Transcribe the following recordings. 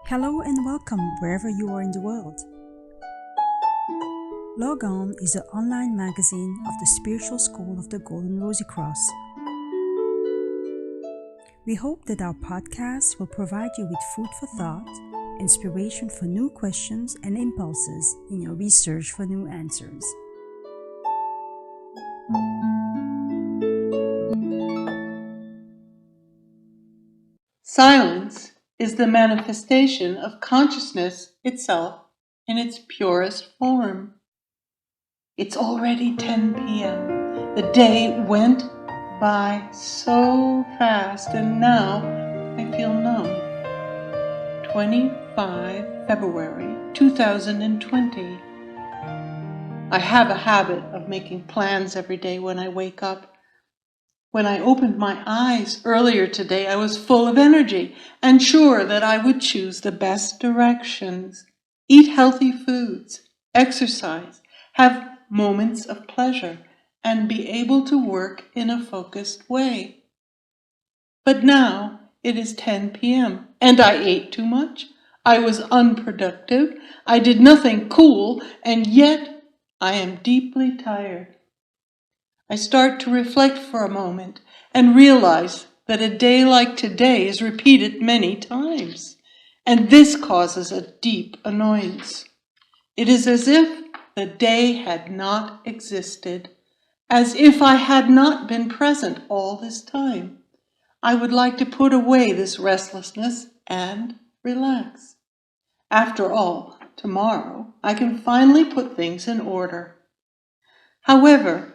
Hello and welcome wherever you are in the world. Logon is an online magazine of the spiritual school of the Golden Rosycross. We hope that our podcast will provide you with food for thought, inspiration for new questions and impulses in your research for new answers. Silence is the manifestation of consciousness itself in its purest form. It's already 10 p.m. The day went by so fast and now I feel numb. 25 February 2020. I have a habit of making plans every day when I wake up. When I opened my eyes earlier today, I was full of energy and sure that I would choose the best directions, eat healthy foods, exercise, have moments of pleasure, and be able to work in a focused way. But now it is 10 p.m. and I ate too much. I was unproductive. I did nothing cool, and yet I am deeply tired. I start to reflect for a moment and realize that a day like today is repeated many times, and this causes a deep annoyance. It is as if the day had not existed, as if I had not been present all this time. I would like to put away this restlessness and relax. After all, tomorrow I can finally put things in order. However,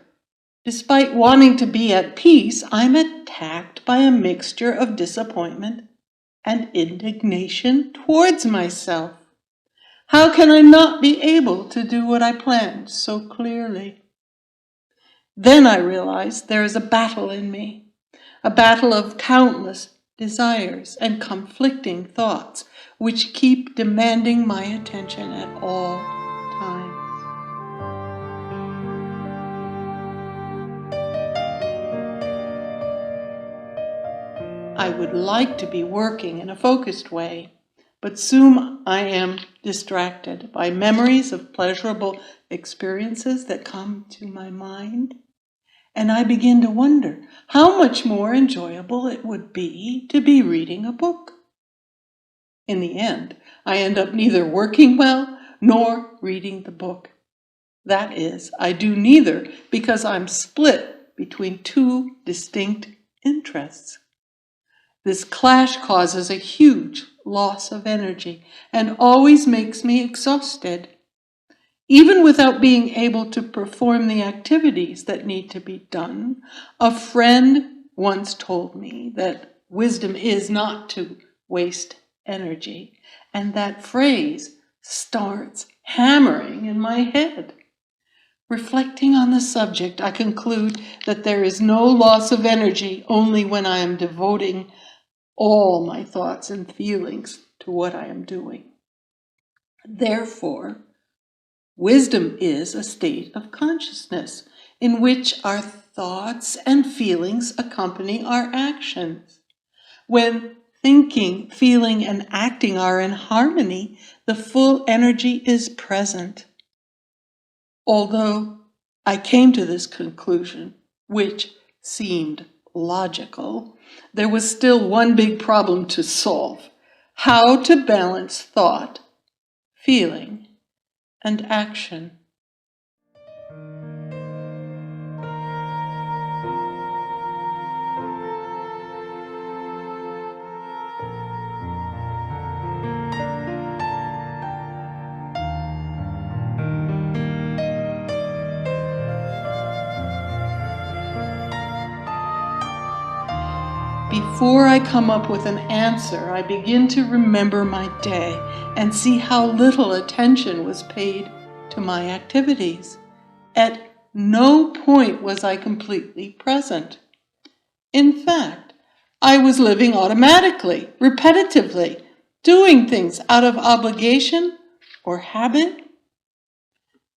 despite wanting to be at peace, I'm attacked by a mixture of disappointment and indignation towards myself. How can I not be able to do what I planned so clearly? Then I realize there is a battle in me, a battle of countless desires and conflicting thoughts which keep demanding my attention at all times. I would like to be working in a focused way, but soon I am distracted by memories of pleasurable experiences that come to my mind, and I begin to wonder how much more enjoyable it would be to be reading a book. In the end, I end up neither working well nor reading the book. That is, I do neither because I'm split between two distinct interests. This clash causes a huge loss of energy and always makes me exhausted. Even without being able to perform the activities that need to be done, a friend once told me that wisdom is not to waste energy, and that phrase starts hammering in my head. Reflecting on the subject, I conclude that there is no loss of energy only when I am devoting all my thoughts and feelings to what I am doing. Therefore, wisdom is a state of consciousness in which our thoughts and feelings accompany our actions. When thinking, feeling, and acting are in harmony, the full energy is present. Although I came to this conclusion, which seemed logical, there was still one big problem to solve: how to balance thought, feeling, and action. Before I come up with an answer, I begin to remember my day and see how little attention was paid to my activities. At no point was I completely present. In fact, I was living automatically, repetitively, doing things out of obligation or habit.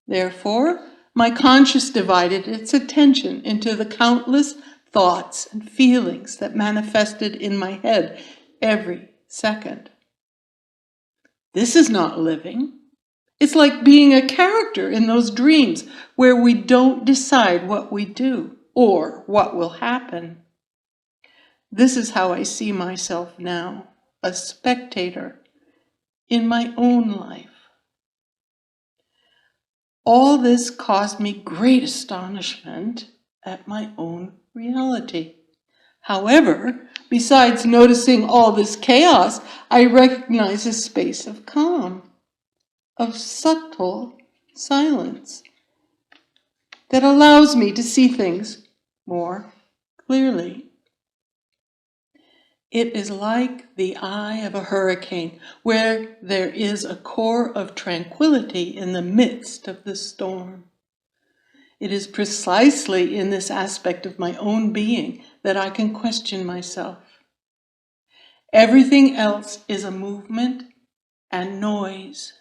Therefore, my conscience divided its attention into the countless thoughts and feelings that manifested in my head every second. This is not living. It's like being a character in those dreams where we don't decide what we do or what will happen. This is how I see myself now, a spectator in my own life. All this caused me great astonishment at my own reality. However, besides noticing all this chaos, I recognize a space of calm, of subtle silence that allows me to see things more clearly. It is like the eye of a hurricane, where there is a core of tranquility in the midst of the storm. It is precisely in this aspect of my own being that I can question myself. Everything else is a movement and noise.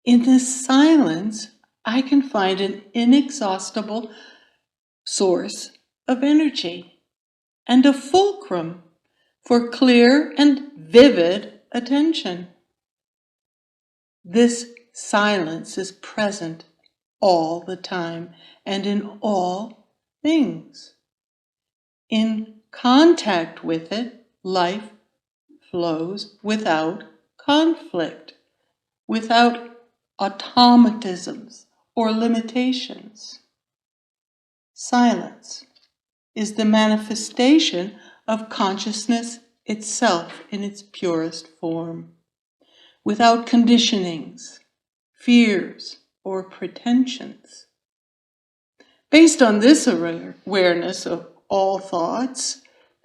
In this silence, I can find an inexhaustible source of energy and a fulcrum for clear and vivid attention. This silence is present all the time and in all things. In contact with it, life flows without conflict, without automatisms or limitations. Silence is the manifestation of consciousness itself in its purest form, without conditionings, fears, or pretensions. Based on this awareness of all thoughts,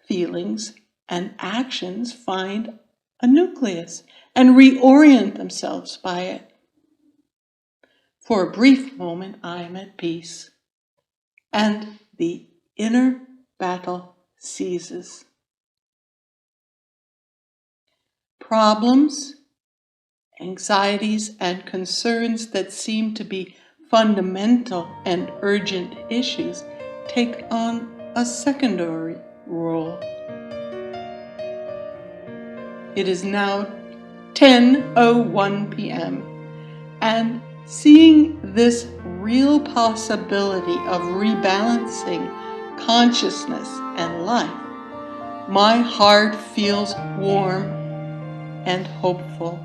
feelings, and actions find a nucleus and reorient themselves by it. For a brief moment, I am at peace, and the inner battle ceases. Problems, anxieties, and concerns that seem to be fundamental and urgent issues take on a secondary role. It is now 10:01 p.m. and seeing this real possibility of rebalancing consciousness and life, my heart feels warm and hopeful.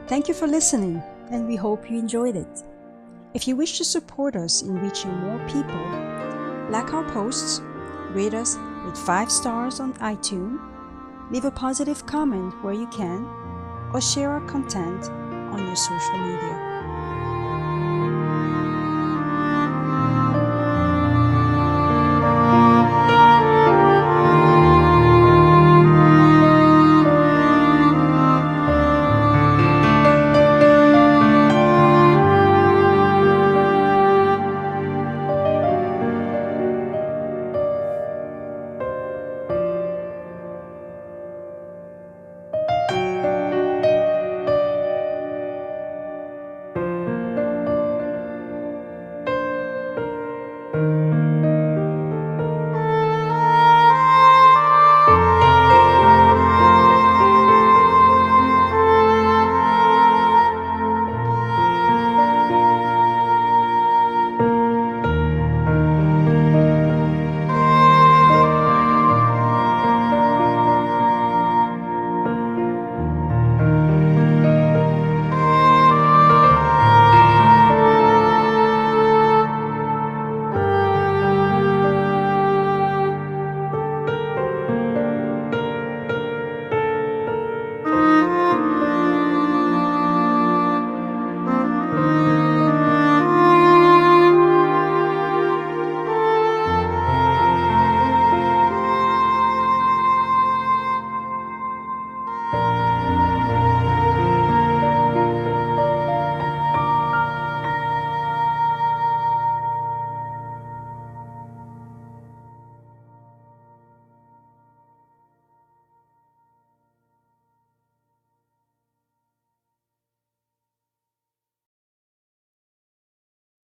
Thank you for listening, and we hope you enjoyed it. If you wish to support us in reaching more people, like our posts, rate us with 5 stars on iTunes, leave a positive comment where you can, or share our content on your social media.